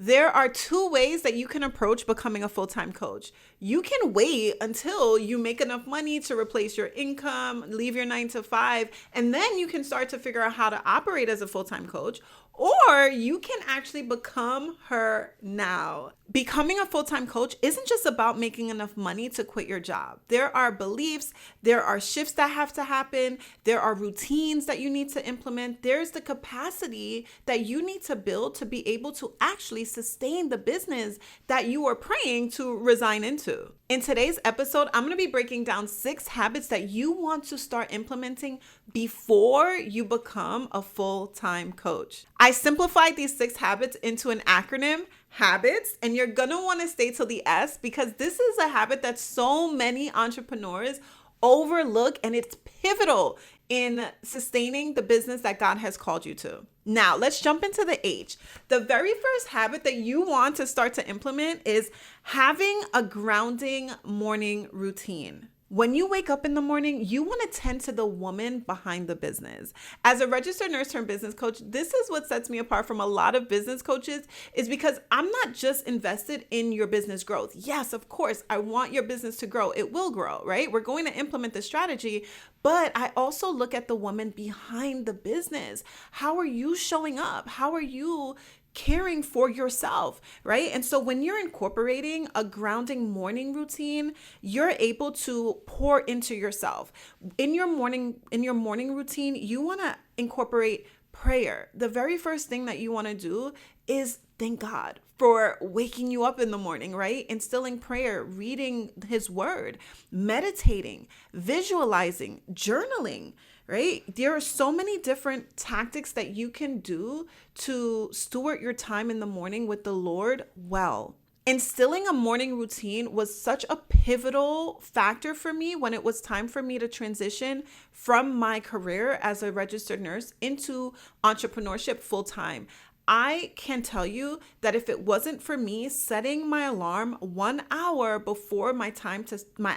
There are two ways that you can approach becoming a full-time coach. You can wait until you make enough money to replace your income, leave your 9 to 5, and then you can start to figure out how to operate as a full-time coach. Or you can actually become her now. Becoming a full-time coach isn't just about making enough money to quit your job. There are beliefs, there are shifts that have to happen, there are routines that you need to implement. There's the capacity that you need to build to be able to actually sustain the business that you are praying to resign into. In today's episode, I'm going to be breaking down 6 habits that you want to start implementing before you become a full-time coach. I simplified these 6 habits into an acronym, HABITS, and you're going to want to stay till the S because this is a habit that so many entrepreneurs overlook, and it's pivotal in sustaining the business that God has called you to. Now, let's jump into the H. The very first habit that you want to start to implement is having a grounding morning routine. When you wake up in the morning, you want to tend to the woman behind the business. As a registered nurse turned business coach, this is what sets me apart from a lot of business coaches is because I'm not just invested in your business growth. Yes, of course, I want your business to grow. It will grow, right? We're going to implement the strategy, but I also look at the woman behind the business. How are you showing up? How are you caring for yourself, right? And so when you're incorporating a grounding morning routine, you're able to pour into yourself. In your morning routine, you want to incorporate prayer. The very first thing that you want to do is thank God for waking you up in the morning, right? Instilling prayer, reading his word, meditating, visualizing, journaling, right? There are so many different tactics that you can do to steward your time in the morning with the Lord well. Instilling a morning routine was such a pivotal factor for me when it was time for me to transition from my career as a registered nurse into entrepreneurship full-time. I can tell you that if it wasn't for me setting my alarm 1 hour before my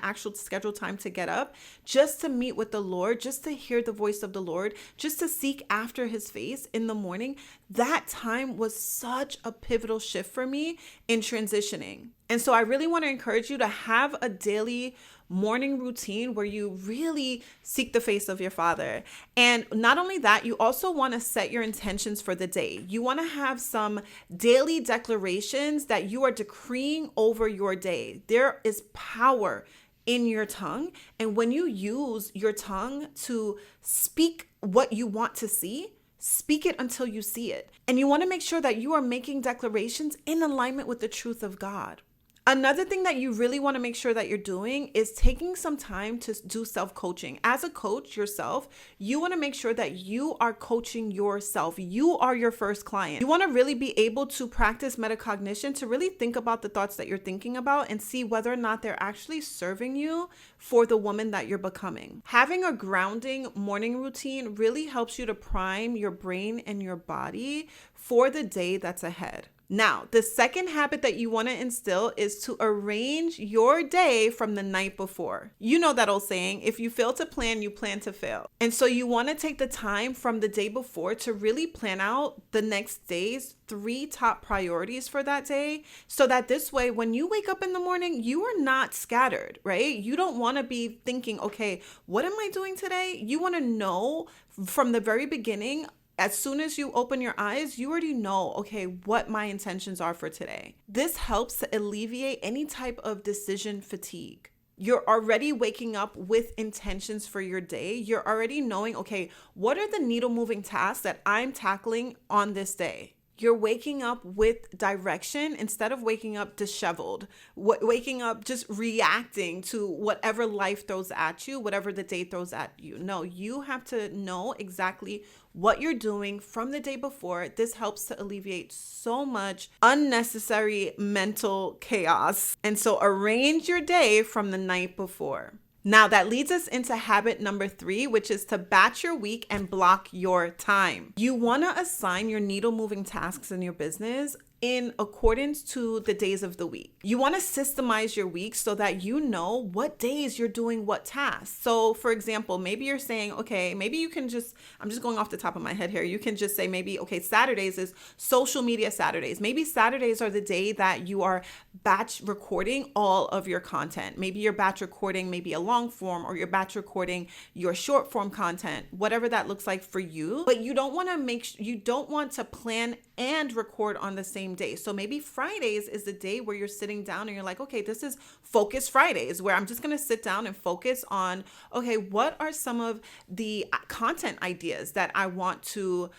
actual scheduled time to get up, just to meet with the Lord, just to hear the voice of the Lord, just to seek after his face in the morning, that time was such a pivotal shift for me in transitioning. And so I really want to encourage you to have a daily morning routine where you really seek the face of your Father. And not only that, you also want to set your intentions for the day. You want to have some daily declarations that you are decreeing over your day. There is power in your tongue. And when you use your tongue to speak what you want to see, speak it until you see it. And you want to make sure that you are making declarations in alignment with the truth of God. Another thing that you really want to make sure that you're doing is taking some time to do self-coaching. As a coach yourself, you want to make sure that you are coaching yourself. You are your first client. You want to really be able to practice metacognition to really think about the thoughts that you're thinking about and see whether or not they're actually serving you for the woman that you're becoming. Having a grounding morning routine really helps you to prime your brain and your body for the day that's ahead. Now, the second habit that you want to instill is to arrange your day from the night before. You know that old saying, if you fail to plan, you plan to fail. And so you want to take the time from the day before to really plan out the next day's 3 top priorities for that day, so that this way, when you wake up in the morning, you are not scattered, right? You don't want to be thinking, okay, what am I doing today? You want to know from the very beginning. As soon as you open your eyes, you already know, okay, what my intentions are for today. This helps to alleviate any type of decision fatigue. You're already waking up with intentions for your day. You're already knowing, okay, what are the needle moving tasks that I'm tackling on this day? You're waking up with direction instead of waking up disheveled, waking up just reacting to whatever life throws at you, whatever the day throws at you. No, you have to know exactly what you're doing from the day before. This helps to alleviate so much unnecessary mental chaos. And so arrange your day from the night before. Now that leads us into habit number 3, which is to batch your week and block your time. You want to assign your needle moving tasks in your business in accordance to the days of the week. You want to systemize your week so that you know what days you're doing what tasks. So for example, maybe you're saying, okay, maybe you can just, I'm just going off the top of my head here. You can just say maybe, okay, Saturdays is social media Saturdays. Maybe Saturdays are the day that you are batch recording all of your content. Maybe you're batch recording maybe a long form, or you're batch recording your short form content, whatever that looks like for you. But you don't want to you don't want to plan and record on the same day. So maybe Fridays is the day where you're sitting down and you're like, okay, this is Focus Fridays, where I'm just going to sit down and focus on, okay, what are some of the content ideas that I want to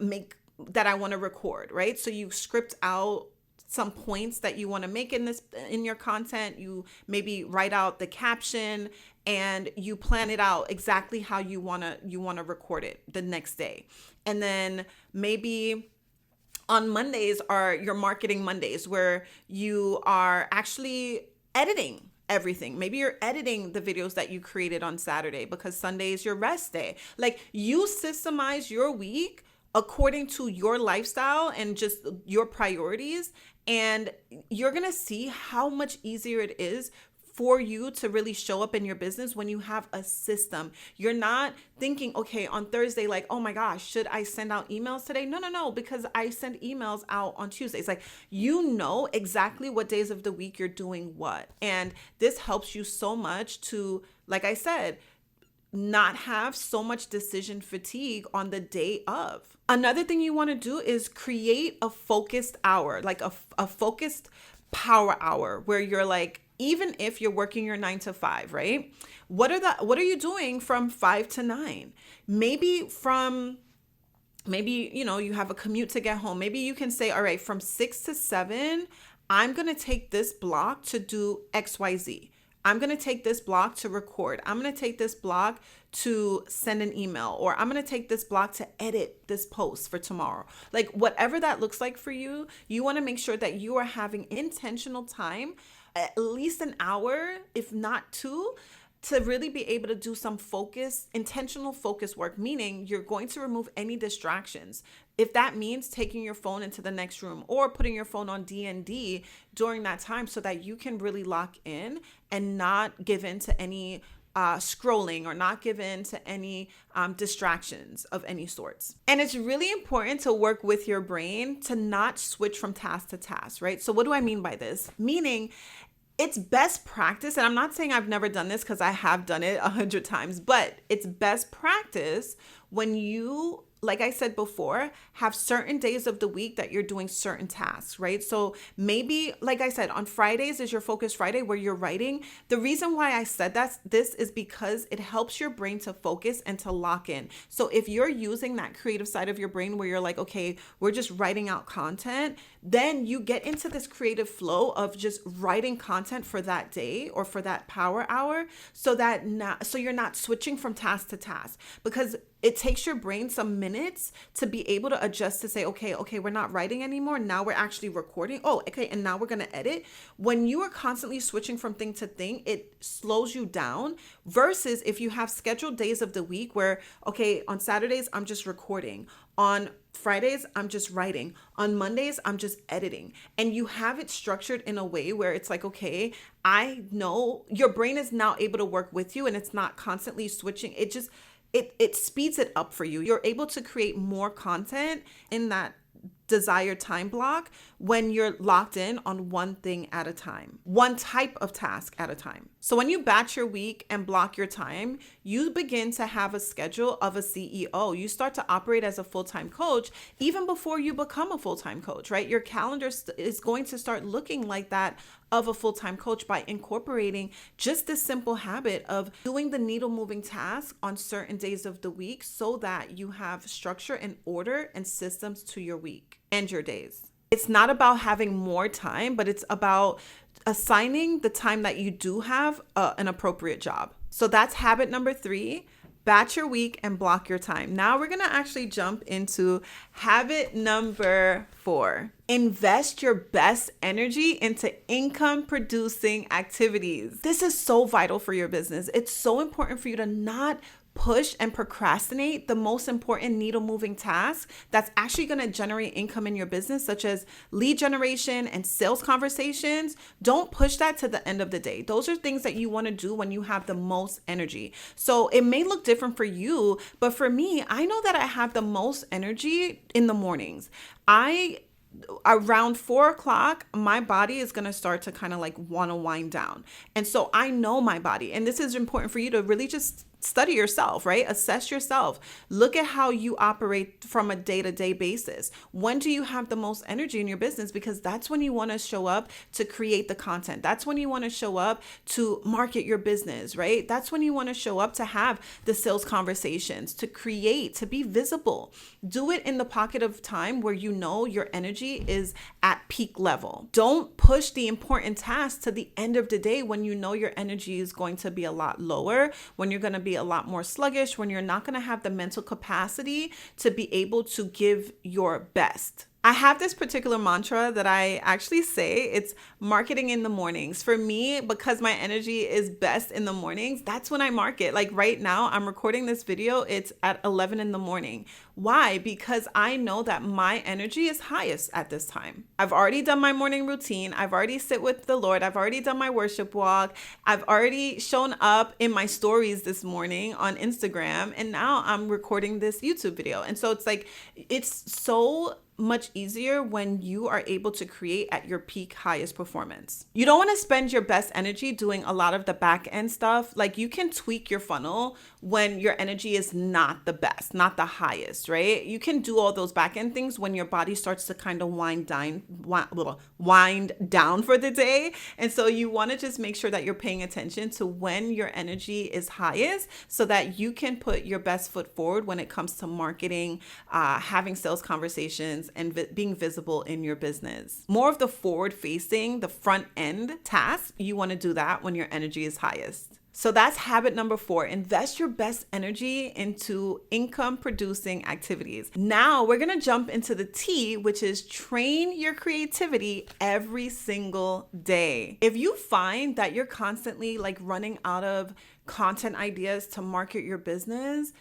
make, that I want to record, right? So you script out some points that you want to make in your content. You maybe write out the caption and you plan it out exactly how you want to record it the next day. And then maybe on Mondays are your marketing Mondays, where you are actually editing everything. Maybe you're editing the videos that you created on Saturday because Sunday is your rest day. Like, you systemize your week according to your lifestyle and just your priorities. And you're going to see how much easier it is for you to really show up in your business when you have a system. You're not thinking, okay, on Thursday, like, oh my gosh, should I send out emails today? No, because I send emails out on Tuesdays. Like, you know exactly what days of the week you're doing what. And this helps you so much to, like I said, not have so much decision fatigue on the day of. Another thing you want to do is create a focused hour, like a focused power hour, where you're like, even if you're working your 9 to 5, right? What are you doing from 5 to 9? Maybe you have a commute to get home. Maybe you can say, all right, from 6 to 7, I'm going to take this block to do XYZ. I'm going to take this block to record. I'm going to take this block to send an email, or I'm going to take this block to edit this post for tomorrow. Like, whatever that looks like for you, you want to make sure that you are having intentional time, at least an hour, if not 2, to really be able to do some intentional focus work, meaning you're going to remove any distractions. If that means taking your phone into the next room or putting your phone on D&D during that time, so that you can really lock in and not give in to any scrolling, or not give in to any distractions of any sorts. And it's really important to work with your brain to not switch from task to task, right? So what do I mean by this? Meaning, it's best practice, and I'm not saying I've never done this, because I have done it 100 times, but it's best practice when you, like I said before, have certain days of the week that you're doing certain tasks, right? So maybe, like I said, on Fridays is your Focus Friday, where you're writing. The reason why I said this is because it helps your brain to focus and to lock in. So if you're using that creative side of your brain where you're like, okay, we're just writing out content, then you get into this creative flow of just writing content for that day or for that power hour, so you're not switching from task to task, because it takes your brain some minutes to be able to adjust to say, okay, we're not writing anymore. Now we're actually recording. Oh, okay. And now we're going to edit. When you are constantly switching from thing to thing, it slows you down, versus if you have scheduled days of the week where, okay, on Saturdays, I'm just recording. On Fridays, I'm just writing. On Mondays, I'm just editing. And you have it structured in a way where it's like, okay, I know your brain is now able to work with you, and it's not constantly switching. It speeds it up for you. You're able to create more content in that desired time block when you're locked in on one thing at a time, one type of task at a time. So when you batch your week and block your time, you begin to have a schedule of a CEO. You start to operate as a full-time coach even before you become a full-time coach, right? Your calendar is going to start looking like that of a full-time coach by incorporating just this simple habit of doing the needle moving task on certain days of the week, so that you have structure and order and systems to your week and your days. It's not about having more time, but it's about assigning the time that you do have an appropriate job. So that's habit number 3. Batch your week and block your time. Now we're going to actually jump into habit number 4. Invest your best energy into income producing activities. This is so vital for your business. It's so important for you to not push and procrastinate the most important needle moving tasks that's actually going to generate income in your business, such as lead generation and sales conversations. Don't push that to the end of the day. Those are things that you want to do when you have the most energy. So it may look different for you, but for me, I know that I have the most energy in the mornings. Around 4 o'clock, my body is going to start to kind of like want to wind down. And so I know my body, and this is important for you to really just study yourself, right? Assess yourself. Look at how you operate from a day-to-day basis. When do you have the most energy in your business? Because that's when you want to show up to create the content. That's when you want to show up to market your business, right? That's when you want to show up to have the sales conversations, to create, to be visible. Do it in the pocket of time where you know your energy is at peak level. Don't push the important tasks to the end of the day when you know your energy is going to be a lot lower, when you're going to be a lot more sluggish, when you're not going to have the mental capacity to be able to give your best. I have this particular mantra that I actually say. It's marketing in the mornings. For me, because my energy is best in the mornings, that's when I market. Like right now, I'm recording this video. It's at 11 in the morning. Why? Because I know that my energy is highest at this time. I've already done my morning routine. I've already sit with the Lord. I've already done my worship walk. I've already shown up in my stories this morning on Instagram. And now I'm recording this YouTube video. And so it's like, it's so much easier when you are able to create at your peak highest performance. You don't want to spend your best energy doing a lot of the back end stuff. Like you can tweak your funnel when your energy is not the best, not the highest, right? You can do all those back end things when your body starts to kind of wind down for the day. And so you want to just make sure that you're paying attention to when your energy is highest so that you can put your best foot forward when it comes to marketing, having sales conversations, and being visible in your business. More of the forward facing, the front end tasks, you want to do that when your energy is highest. So that's habit number 4. Invest your best energy into income producing activities. Now we're going to jump into the T, which is train your creativity every single day. If you find that you're constantly like running out of content ideas to market your business,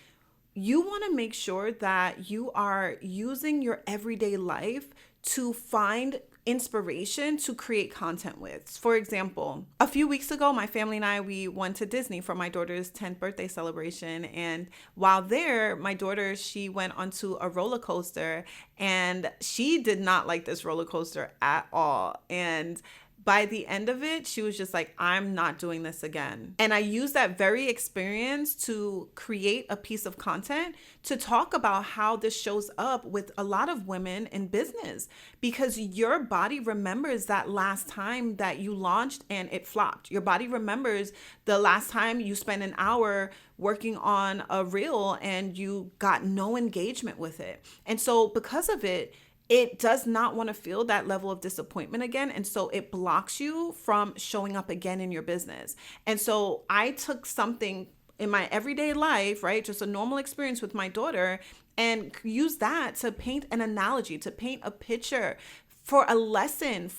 you want to make sure that you are using your everyday life to find inspiration to create content with. For example, a few weeks ago, my family and I, we went to Disney for my daughter's 10th birthday celebration. And while there, my daughter, she went onto a roller coaster and she did not like this roller coaster at all. And by the end of it, she was just like, I'm not doing this again. And I used that very experience to create a piece of content to talk about how this shows up with a lot of women in business, because your body remembers that last time that you launched and it flopped. Your body remembers the last time you spent an hour working on a reel and you got no engagement with it. And so because of it, it does not want to feel that level of disappointment again. And so it blocks you from showing up again in your business. And so I took something in my everyday life, right? Just a normal experience with my daughter, and use that to paint an analogy, to paint a picture for a lesson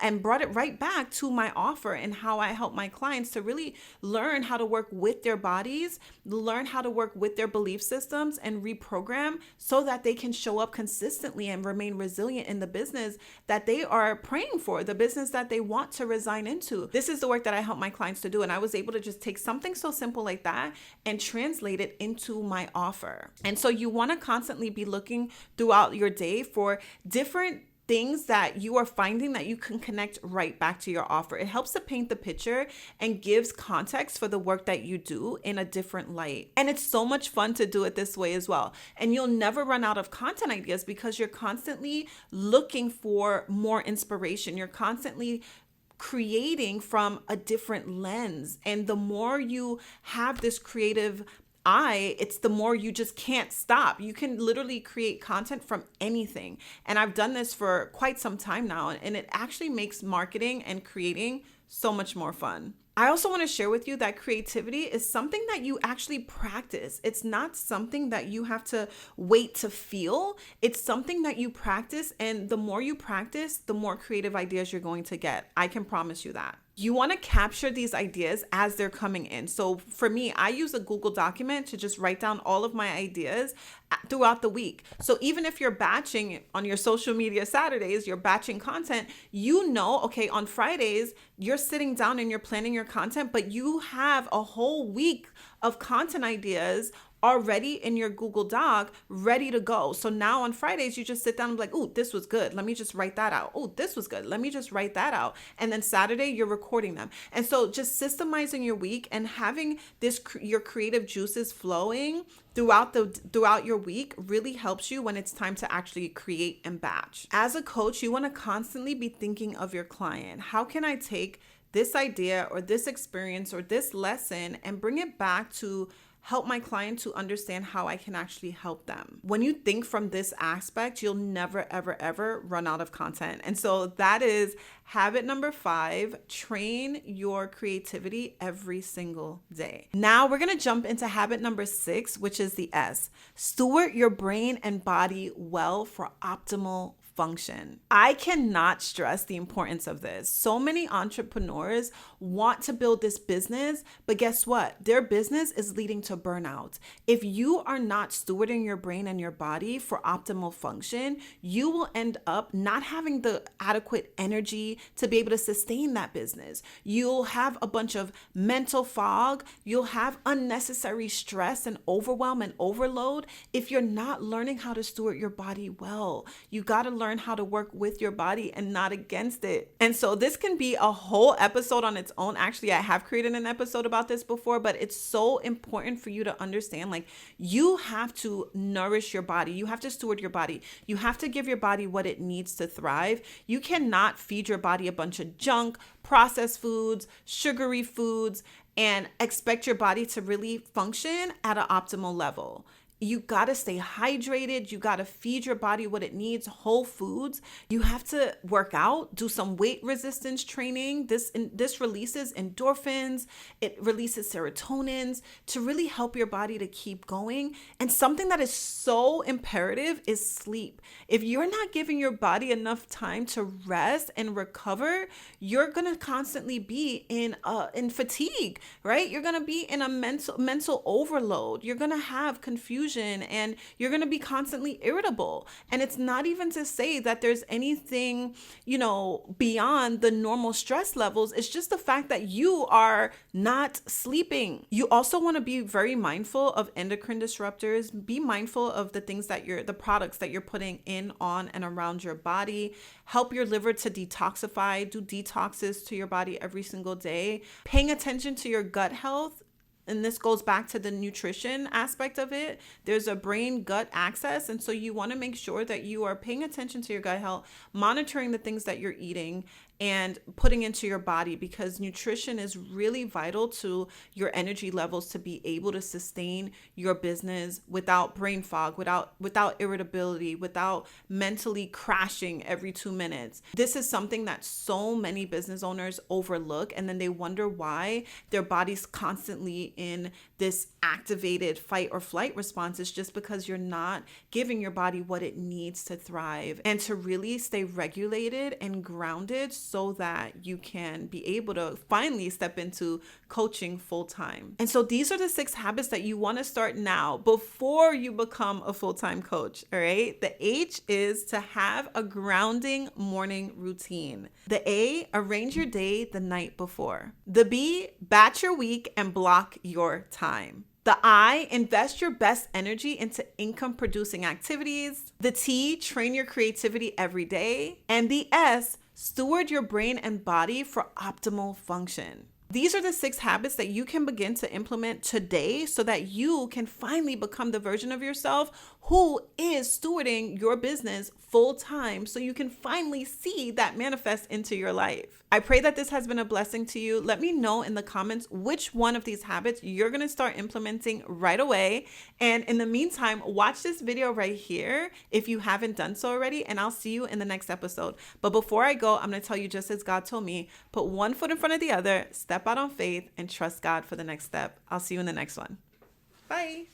and brought it right back to my offer and how I help my clients to really learn how to work with their bodies, learn how to work with their belief systems and reprogram so that they can show up consistently and remain resilient in the business that they are praying for, the business that they want to resign into. This is the work that I help my clients to do. And I was able to just take something so simple like that and translate it into my offer. And so you want to constantly be looking throughout your day for different things that you are finding that you can connect right back to your offer. It helps to paint the picture and gives context for the work that you do in a different light. And it's so much fun to do it this way as well. And you'll never run out of content ideas because you're constantly looking for more inspiration. You're constantly creating from a different lens. And the more you have this creative it's the more you just can't stop. You can literally create content from anything. And I've done this for quite some time now, and it actually makes marketing and creating so much more fun. I also want to share with you that creativity is something that you actually practice. It's not something that you have to wait to feel. It's something that you practice, and the more you practice, the more creative ideas you're going to get. I can promise you that. You want to capture these ideas as they're coming in. So for me, I use a Google document to just write down all of my ideas throughout the week. So even if you're batching on your social media Saturdays, you're batching content, you know, okay, on Fridays, you're sitting down and you're planning your content, but you have a whole week of content ideas already in your Google Doc, ready to go. So now on Fridays, you just sit down and be like, oh, this was good. Let me just write that out. Oh, this was good. Let me just write that out. And then Saturday, you're recording them. And so just systemizing your week and having your creative juices flowing throughout your week really helps you when it's time to actually create and batch. As a coach, you want to constantly be thinking of your client. How can I take this idea or this experience or this lesson and bring it back to help my client to understand how I can actually help them? When you think from this aspect, you'll never, ever, ever run out of content. And so that is habit number 5, train your creativity every single day. Now we're going to jump into habit number 6, which is the S. Steward your brain and body well for optimal function. I cannot stress the importance of this. So many entrepreneurs want to build this business, but guess what? Their business is leading to burnout. If you are not stewarding your brain and your body for optimal function, you will end up not having the adequate energy to be able to sustain that business. You'll have a bunch of mental fog. You'll have unnecessary stress and overwhelm and overload if you're not learning how to steward your body well. You got to learn how to work with your body and not against it. And so this can be a whole episode on its own. Actually, I have created an episode about this before, but it's so important for you to understand, like, you have to nourish your body. You have to steward your body. You have to give your body what it needs to thrive. You cannot feed your body a bunch of junk, processed foods, sugary foods, and expect your body to really function at an optimal level. You got to stay hydrated. You got to feed your body what it needs, whole foods. You have to work out, do some weight resistance training. This releases endorphins. It releases serotonins to really help your body to keep going. And something that is so imperative is sleep. If you're not giving your body enough time to rest and recover, you're going to constantly be in fatigue, right? You're going to be in a mental overload. You're going to have confusion, and you're going to be constantly irritable. And it's not even to say that there's anything, beyond the normal stress levels. It's just the fact that you are not sleeping. You also want to be very mindful of endocrine disruptors. Be mindful of the things the products that you're putting in, on, and around your body. Help your liver to detoxify. Do detoxes to your body every single day. Paying attention to your gut health. And this goes back to the nutrition aspect of it. There's a brain-gut axis. And so you want to make sure that you are paying attention to your gut health, monitoring the things that you're eating, and putting into your body, because nutrition is really vital to your energy levels to be able to sustain your business without brain fog, without irritability, without mentally crashing every 2 minutes. This is something that so many business owners overlook, and then they wonder why their body's constantly in this activated fight or flight response. Is just because you're not giving your body what it needs to thrive and to really stay regulated and grounded, so that you can be able to finally step into coaching full time. And so these are the 6 habits that you want to start now before you become a full-time coach. All right. The H is to have a grounding morning routine. The A, arrange your day the night before. The B, batch your week and block your time. The I, invest your best energy into income producing activities. The T, train your creativity every day. And the S, steward your brain and body for optimal function. These are the 6 habits that you can begin to implement today so that you can finally become the version of yourself who is stewarding your business full time, so you can finally see that manifest into your life. I pray that this has been a blessing to you. Let me know in the comments which one of these habits you're going to start implementing right away. And in the meantime, watch this video right here if you haven't done so already, and I'll see you in the next episode. But before I go, I'm going to tell you, just as God told me, put one foot in front of the other, step step out on faith and trust God for the next step. I'll see you in the next one. Bye.